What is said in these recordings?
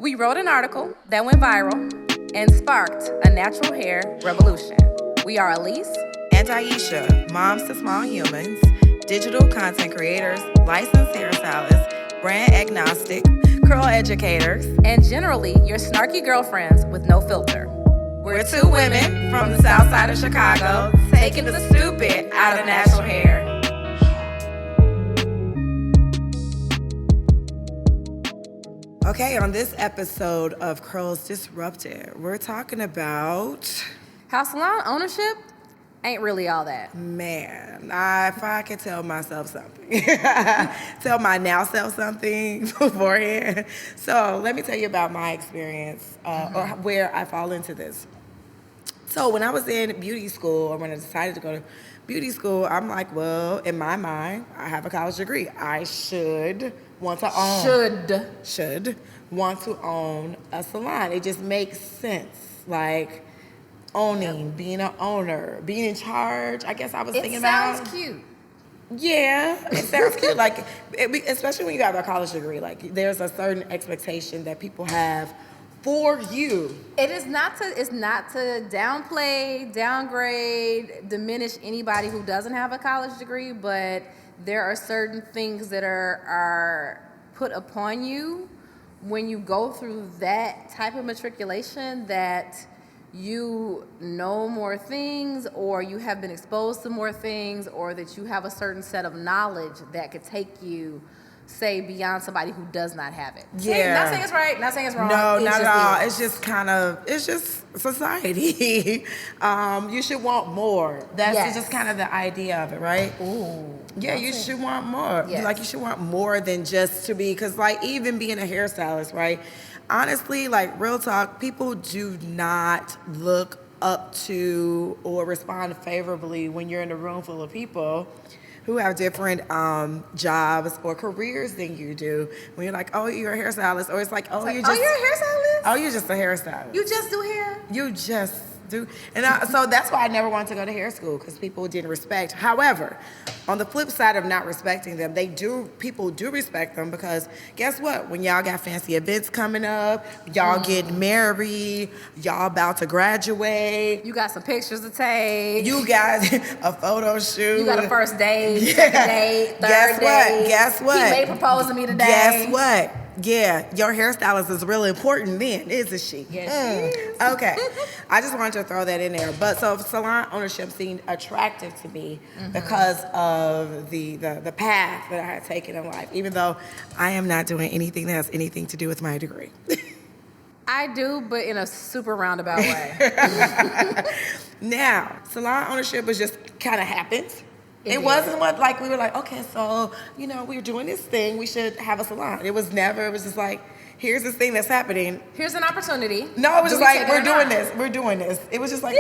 We wrote an article that went viral and sparked a natural hair revolution. We are Elise and Aisha, moms to small humans, digital content creators, licensed hairstylists, brand agnostic, curl educators, and generally your snarky girlfriends with no filter. We're two women from the south side of Chicago, taking the stupid out of natural hair. Okay, on this episode of Curls Disrupted, we're talking about how salon ownership ain't really all that. Man, if I could tell myself something, tell my now self something beforehand. So let me tell you about my experience or where I fall into this. So when I was in beauty school, or when I decided to go to beauty school, I'm like, well, in my mind, I have a college degree. I should want to own a salon. It just makes sense. Like owning, being an owner, being in charge. I guess I was thinking about. It sounds cute. Yeah, it sounds cute. Like, especially when you have a college degree, like there's a certain expectation that people have for you. It's not to downplay, downgrade, diminish anybody who doesn't have a college degree, but there are certain things that are put upon you when you go through that type of matriculation, that you know more things, or you have been exposed to more things, or that you have a certain set of knowledge that could take you, say, beyond somebody who does not have it. Yeah. Not saying it's right, not saying it's wrong. No, not at all. Is. It's just society. You should want more. That's just kind of the idea of it, right? Ooh. Yeah, you should want more. Yes. Like, you should want more than just to be, because, like, even being a hairstylist, right? Honestly, like, real talk, people do not look up to or respond favorably when you're in a room full of people who have different jobs or careers than you do. When you're like, oh, you're a hairstylist, or it's like, oh, you're a hairstylist? Oh, you're just a hairstylist. You just do hair? You just do. And so that's why I never wanted to go to hair school, because people didn't respect. However, on the flip side of not respecting them, people do respect them, because guess what? When y'all got fancy events coming up, y'all getting married, y'all about to graduate. You got some pictures to take. You got a photo shoot. You got a first date, second date, third date. Guess what? He may propose to me today. Guess what? Yeah, your hairstylist is really important then, isn't she? Yes, she is. Okay. I just wanted to throw that in there. But so salon ownership seemed attractive to me because of the path that I had taken in life, even though I am not doing anything that has anything to do with my degree. I do, but in a super roundabout way. Now, salon ownership was just kind of happened. It wasn't like we were like, okay, so, we're doing this thing, we should have a salon. It was just like, here's this thing that's happening. Here's an opportunity. No, it was just like, we're doing this. It was just like,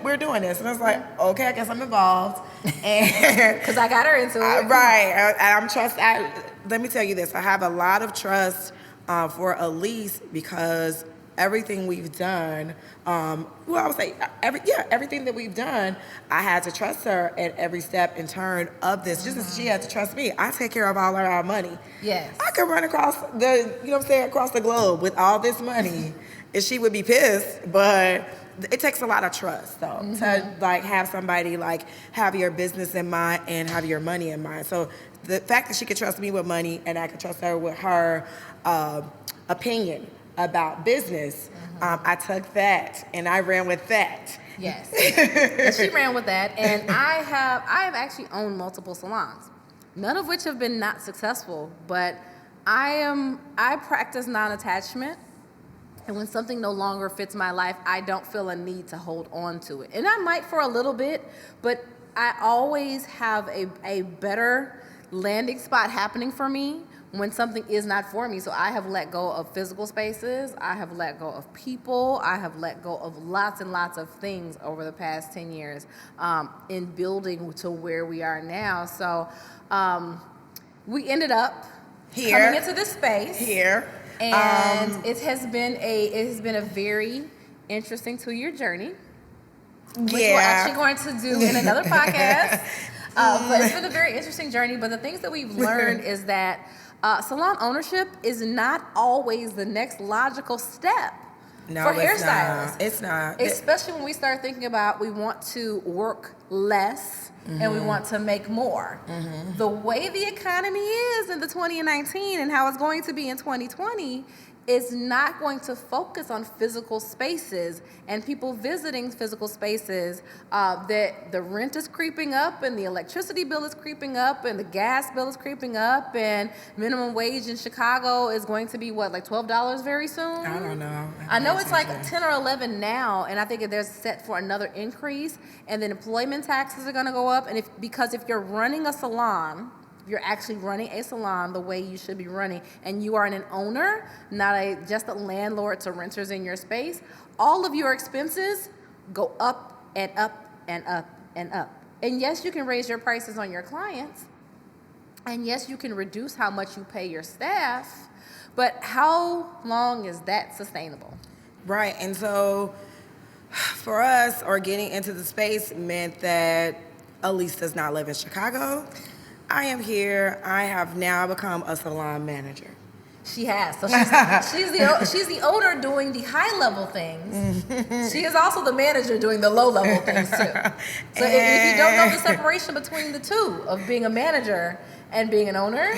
we're doing this. And I was like, okay, I guess I'm involved. And because I got her into it. Right. Let me tell you this. I have a lot of trust for Elise, because everything we've done, I would say everything that we've done, I had to trust her at every step and turn of this, just as she had to trust me. I take care of all of our money. Yes. I could run across across the globe with all this money, and she would be pissed, but it takes a lot of trust, though, to like have somebody like have your business in mind and have your money in mind. So the fact that she could trust me with money and I could trust her with her opinion about business, I took that and I ran with that. Yes, and she ran with that, and I have actually owned multiple salons, none of which have been not successful. But I practice non-attachment, and when something no longer fits my life, I don't feel a need to hold on to it. And I might for a little bit, but I always have a better landing spot happening for me when something is not for me. So I have let go of physical spaces, I have let go of people, I have let go of lots and lots of things over the past 10 years in building to where we are now. So we ended up coming into this space. And it has been a very interesting 2-year journey, which we're actually going to do in another podcast. But it's been a very interesting journey. But the things that we've learned is that Salon ownership is not always the next logical step No, for it's hairstylists. not. It's not. Especially when we start thinking about we want to work less and we want to make more. The way the economy is in the 2019 and how it's going to be in 2020 is not going to focus on physical spaces and people visiting physical spaces. That the rent is creeping up and the electricity bill is creeping up and the gas bill is creeping up and minimum wage in Chicago is going to be what, like $12 very soon? I don't know. I know it's like 10 or 11 now, and I think there's set for another increase, and then employment taxes are going to go up. And because if you're running a salon, you're actually running a salon the way you should be running, and you are an owner, not just a landlord to renters in your space, all of your expenses go up and up and up and up. And yes, you can raise your prices on your clients, and yes, you can reduce how much you pay your staff, but how long is that sustainable? Right, and so for us, or getting into the space meant that Elise does not live in Chicago. I am here. I have now become a salon manager. She has. So she's the owner doing the high level things. She is also the manager doing the low level things too. So if you don't know the separation between the two of being a manager and being an owner,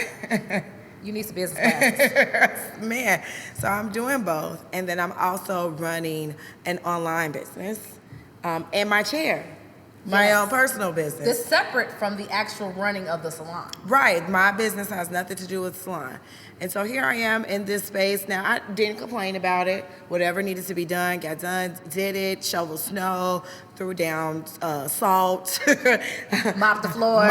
you need some business classes. Man, so I'm doing both, and then I'm also running an online business, and my chair. My own personal business. It's separate from the actual running of the salon. Right. My business has nothing to do with salon. And so here I am in this space. Now, I didn't complain about it. Whatever needed to be done, got done, did it, shoveled snow, threw down salt. Mopped the floors.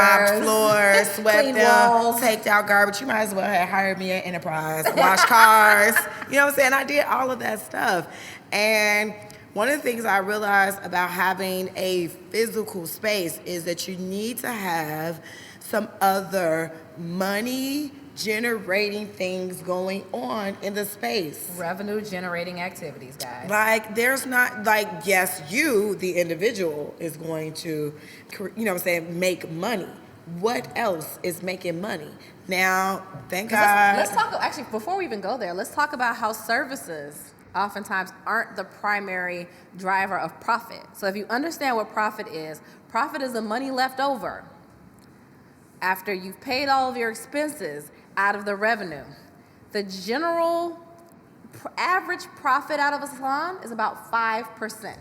Swept Cleaned them, walls. taked out garbage. You might as well have hired me at Enterprise, wash cars. You know what I'm saying? I did all of that stuff. And one of the things I realized about having a physical space is that you need to have some other money generating things going on in the space. Revenue generating activities, guys. Like, there's not, like, yes, you, the individual, is going to, you know what I'm saying, make money. What else is making money? Now, thank God. Let's talk, actually, before we even go there, let's talk about how services oftentimes aren't the primary driver of profit. So if you understand what profit is the money left over after you've paid all of your expenses out of the revenue. The general average profit out of a salon is about 5%.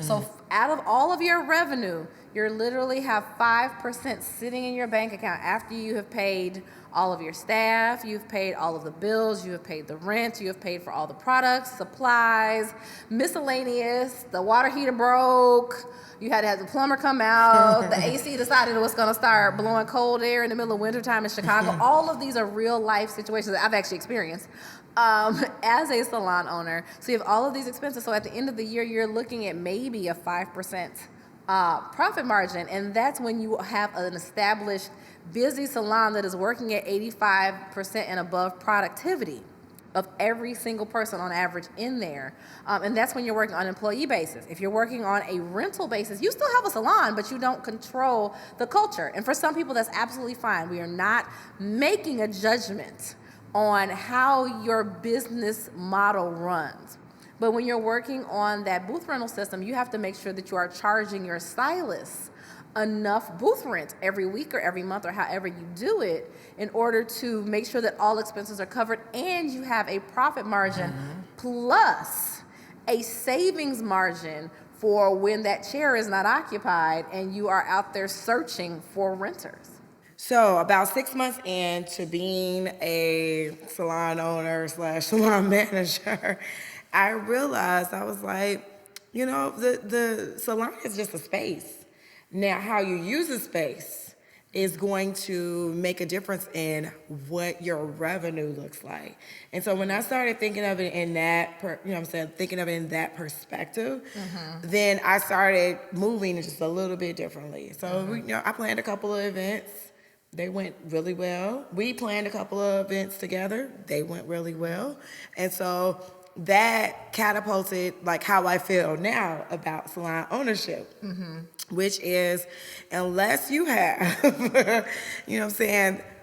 So out of all of your revenue, you literally have 5% sitting in your bank account after you have paid all of your staff, you've paid all of the bills, you have paid the rent, you have paid for all the products, supplies, miscellaneous, the water heater broke, you had to have the plumber come out, the AC decided it was going to start blowing cold air in the middle of wintertime in Chicago. All of these are real life situations that I've actually experienced as a salon owner. So you have all of these expenses. So at the end of the year, you're looking at maybe a 5% profit margin. And that's when you have an established busy salon that is working at 85% and above productivity of every single person on average in there. And that's when you're working on an employee basis. If you're working on a rental basis, you still have a salon, but you don't control the culture. And for some people, that's absolutely fine. We are not making a judgment on how your business model runs. But when you're working on that booth rental system, you have to make sure that you are charging your stylists enough booth rent every week or every month or however you do it in order to make sure that all expenses are covered and you have a profit margin plus a savings margin for when that chair is not occupied and you are out there searching for renters. So about 6 months into being a salon owner / salon manager, I realized, I was like, you know, the salon is just a space. Now, how you use a space is going to make a difference in what your revenue looks like. And so when I started thinking of it in that, thinking of it in that perspective, then I started moving just a little bit differently. So, I planned a couple of events. They went really well. We planned a couple of events together. They went really well. And so that catapulted like how I feel now about salon ownership, which is unless you have,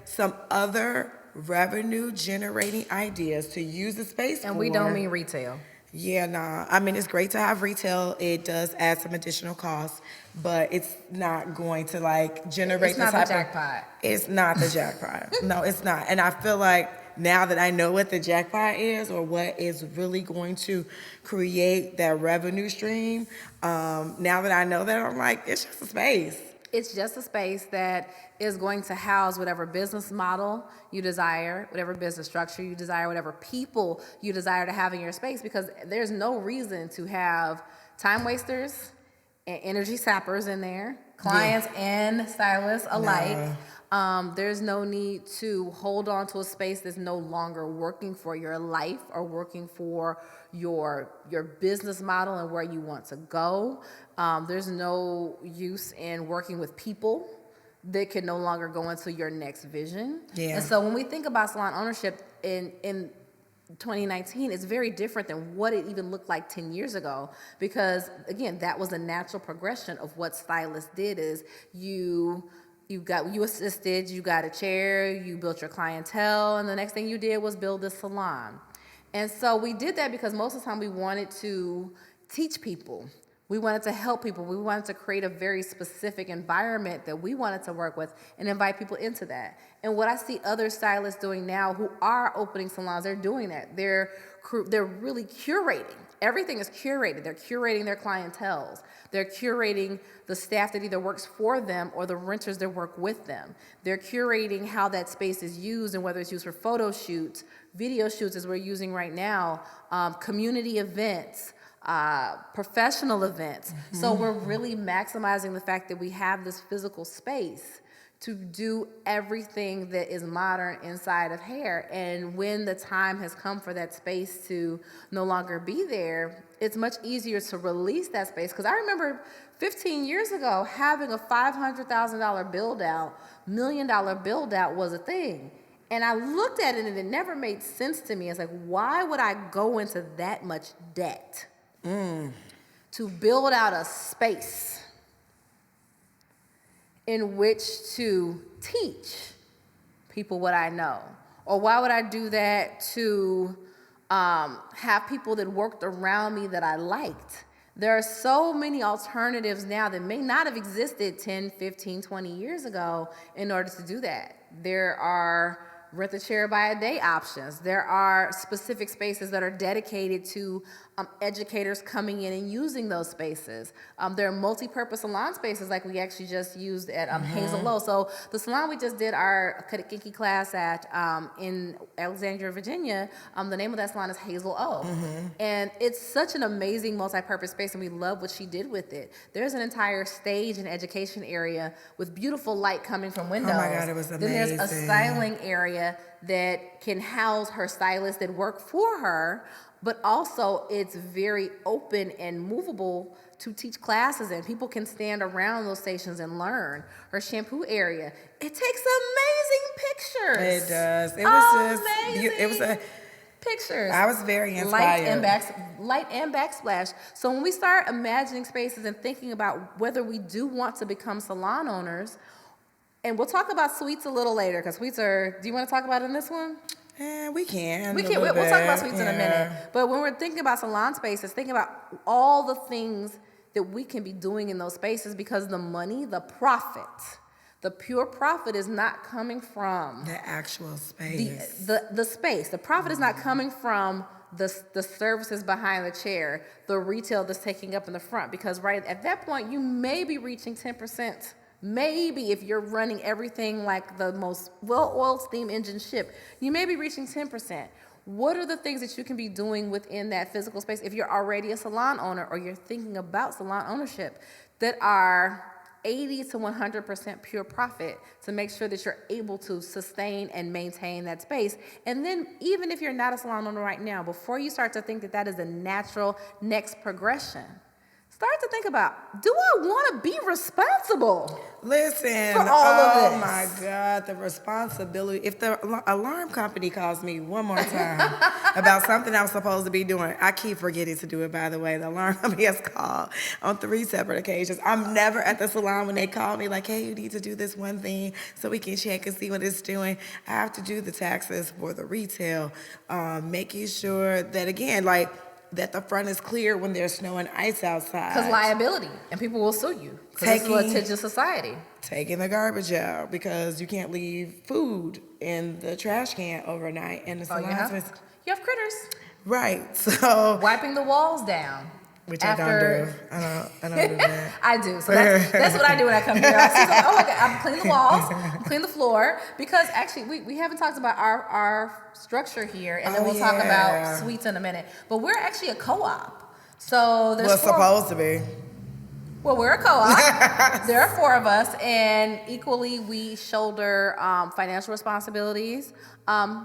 some other revenue generating ideas to use the space And for. we don't mean retail. Yeah, nah. I mean, it's great to have retail. It does add some additional costs, but it's not going to like generate It's not the the type jackpot. It's not the jackpot. No, it's not. And I feel like now that I know what the jackpot is, or what is really going to create that revenue stream, now that I know that, I'm like, it's just a space. It's just a space that is going to house whatever business model you desire, whatever business structure you desire, whatever people you desire to have in your space, because there's no reason to have time wasters and energy sappers in there, clients and stylists alike. There's no need to hold on to a space that's no longer working for your life or working for your business model and where you want to go. There's no use in working with people that can no longer go into your next vision. Yeah. And so when we think about salon ownership in 2019, it's very different than what it even looked like 10 years ago, because again, that was a natural progression of what stylists did. Is you assisted, you got a chair, you built your clientele, and the next thing you did was build a salon. And so we did that because most of the time we wanted to teach people. We wanted to help people. We wanted to create a very specific environment that we wanted to work with and invite people into that. And what I see other stylists doing now who are opening salons, they're doing that. They're really curating. Everything is curated. They're curating their clienteles. They're curating the staff that either works for them or the renters that work with them. They're curating how that space is used, and whether it's used for photo shoots, video shoots as we're using right now, community events, professional events. So we're really maximizing the fact that we have this physical space to do everything that is modern inside of hair. And when the time has come for that space to no longer be there, it's much easier to release that space. Because I remember 15 years ago, having a $500,000 build out, $1 million build out was a thing. And I looked at it and it never made sense to me. It's like, why would I go into that much debt to build out a space in which to teach people what I know? Or why would I do that to have people that worked around me that I liked? There are so many alternatives now that may not have existed 10, 15, 20 years ago in order to do that. There are rent a chair by a day options. There are specific spaces that are dedicated to educators coming in and using those spaces. There are multi-purpose salon spaces like we actually just used at Hazel O. So the salon we just did our kinky class at in Alexandria, Virginia, the name of that salon is Hazel O. And it's such an amazing multi-purpose space, and we love what she did with it. There's an entire stage and education area with beautiful light coming from windows. Oh my God, it was amazing. Then there's a styling area that can house her stylists that work for her, but also it's very open and movable to teach classes in. People can stand around those stations and learn. Her shampoo area, it takes amazing pictures. It does. It was amazing just, it was a pictures. I was very inspired. Light and backsplash. So when we start imagining spaces and thinking about whether we do want to become salon owners, and we'll talk about suites a little later, because suites are, do you want to talk about it in this one? We can. We'll talk about suites in a minute. But when we're thinking about salon spaces, think about all the things that we can be doing in those spaces, because the money, the profit, the pure profit is not coming from the actual space. The space. The profit is not coming from the services behind the chair, the retail that's taking up in the front, because right at that point, you may be reaching 10%. Maybe if you're running everything like the most well-oiled steam engine ship, you may be reaching 10%. What are the things that you can be doing within that physical space if you're already a salon owner or you're thinking about salon ownership that are 80 to 100% pure profit to make sure that you're able to sustain and maintain that space? And then even if you're not a salon owner right now, before you start to think that that is the natural next progression, start to think about, do I want to be responsible? Listen, For all of oh this. my God, the responsibility. If the alarm company calls me one more time about something I'm supposed to be doing, I keep forgetting to do it, by the way. The alarm company has called on 3 separate occasions. I'm never at the salon when they call me like, hey, you need to do this one thing so we can check and see what it's doing. I have to do the taxes for the retail, making sure that, again, like, that the front is clear when there's snow and ice outside. Because liability, and people will sue you. Because it's a litigious society. Taking the garbage out because you can't leave food in the trash can overnight. And the salons you have critters. right. So wiping the walls down. Which I don't do. I don't do that. I do. So that's what I do when I come here. I see something, oh, okay, I'm clean the walls, I'm clean the floor. Because actually, we haven't talked about our structure here, and then we'll talk about suites in a minute. But we're actually a co-op. So there's supposed to be. Well, we're a co-op. There are 4 of us, and equally we shoulder financial responsibilities.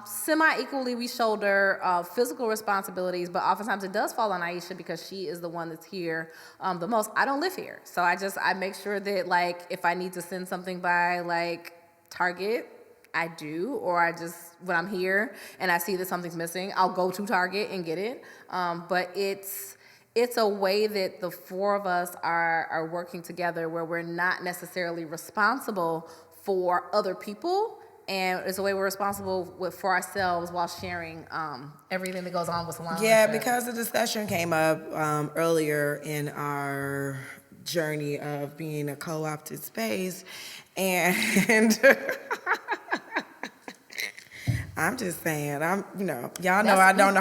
Semi-equally we shoulder physical responsibilities, but oftentimes it does fall on Aisha because she is the one that's here the most. I don't live here, so I make sure that, like, if I need to send something by, like, Target, I do, or I just, when I'm here and I see that something's missing, I'll go to Target and get it. But it's a way that the 4 of us are working together where we're not necessarily responsible for other people, and it's a way we're responsible for ourselves while sharing everything that goes on with Salon Ownership. Yeah, because the discussion came up earlier in our journey of being a co-opted space, and I'm just saying, y'all know I don't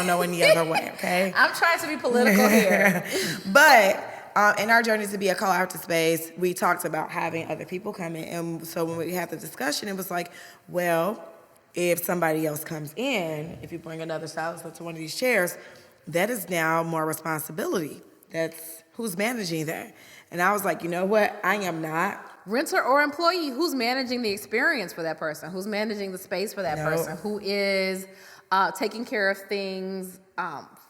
know any other way, okay? I'm trying to be political here. But in our journey to be a co-opted space, we talked about having other people come in. And so when we had the discussion, it was like, well, if somebody else comes in, if you bring another stylist into one of these chairs, that is now more responsibility. That's who's managing that. And I was like, you know what? I am not. Renter or employee, who's managing the experience for that person? Who's managing the space for that person? Who is taking care of things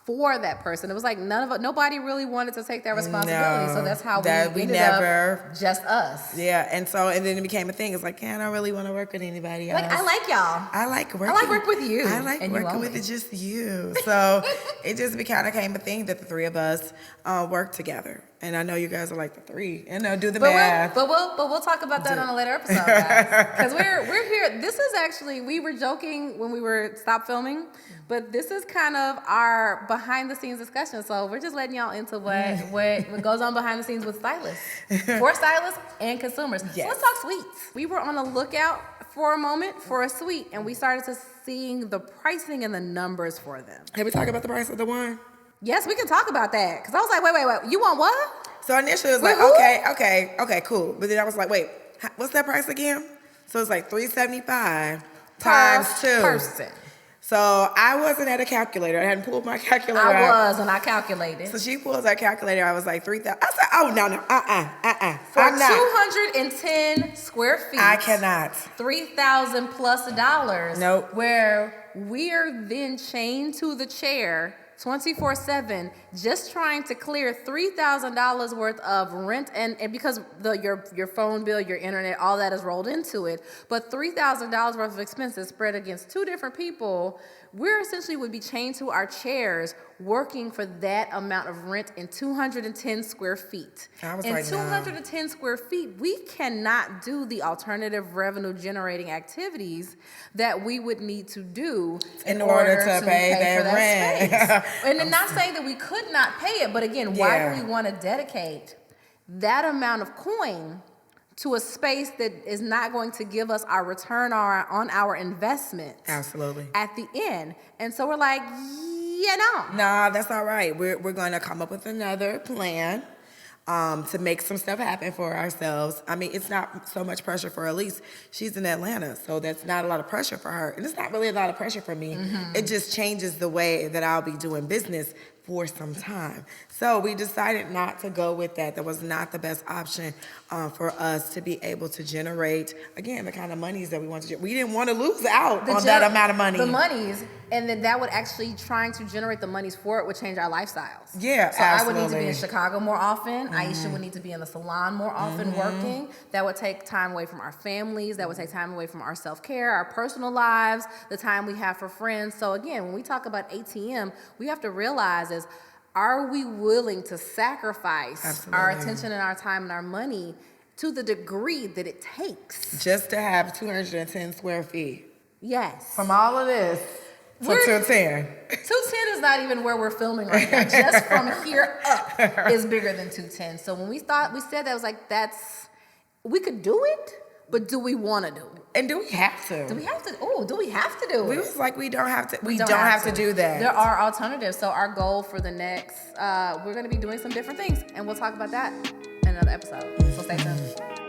for that person? It was like nobody really wanted to take that responsibility. So that's how we ended up just us. Yeah, and then it became a thing. It's like, I don't really want to work with anybody else. Like, I like y'all. I like working with you. I like working with just you. So it just became a thing that the 3 of us work together. And I know you guys are like the 3, and do the math. But we'll talk about that on a later episode, guys. Because we're here. This is actually, we were joking when we were stopped filming, but this is kind of our behind the scenes discussion. So we're just letting y'all into what goes on behind the scenes with stylists, for stylists and consumers. Yes. So let's talk suites. We were on a lookout for a moment for a suite, and we started to seeing the pricing and the numbers for them. Have we talked about the price of the one? Yes, we can talk about that. Because I was like, wait, you want what? So initially it was like, okay, cool. But then I was like, wait, what's that price again? So it's like $375 times 2. Person. So I wasn't at a calculator. I hadn't pulled my calculator out. I was, and I calculated. So she pulls her calculator. I was like, 3,000. I said, oh, no. For 210 square feet. I cannot. $3,000 plus dollars. Nope. Where we are then chained to the chair 24/7, just trying to clear $3,000 worth of rent, and because your phone bill, your internet, all that is rolled into it. But $3,000 worth of expenses spread against 2 different people, we're essentially would be chained to our chairs working for that amount of rent in 210 square feet. In 210 square feet, we cannot do the alternative revenue generating activities that we would need to do in order to pay that rent. And I'm not saying that we could not pay it, but again, why do we want to dedicate that amount of coin to a space that is not going to give us our return on our investment? Absolutely. At the end. And so we're like, Nah, that's all right. We're going to come up with another plan to make some stuff happen for ourselves. I mean, it's not so much pressure for Elise. She's in Atlanta, so that's not a lot of pressure for her. And it's not really a lot of pressure for me. Mm-hmm. It just changes the way that I'll be doing business for some time. So we decided not to go with that. That was not the best option for us to be able to generate, again, the kind of monies that we wanted to generate. We didn't want to lose out on that amount of money. The monies, and then that would actually, trying to generate the monies for it would change our lifestyles. Yeah, so absolutely. I would need to be in Chicago more often. Aisha would need to be in the salon more often working. That would take time away from our families. That would take time away from our self-care, our personal lives, the time we have for friends. So again, when we talk about ATM, we have to realize is, are we willing to sacrifice our attention and our time and our money to the degree that it takes? Just to have 210 square feet. Yes. From all of this for 210. 210 is not even where we're filming right now. Just from here up is bigger than 210. So when we said that, it was like, we could do it, but do we want to do it? And do we have to? Do we have to? Oh, do we have to do it? We was like, we don't have to. We don't have to do that. There are alternatives. So our goal for the next, we're going to be doing some different things, and we'll talk about that in another episode. So stay tuned.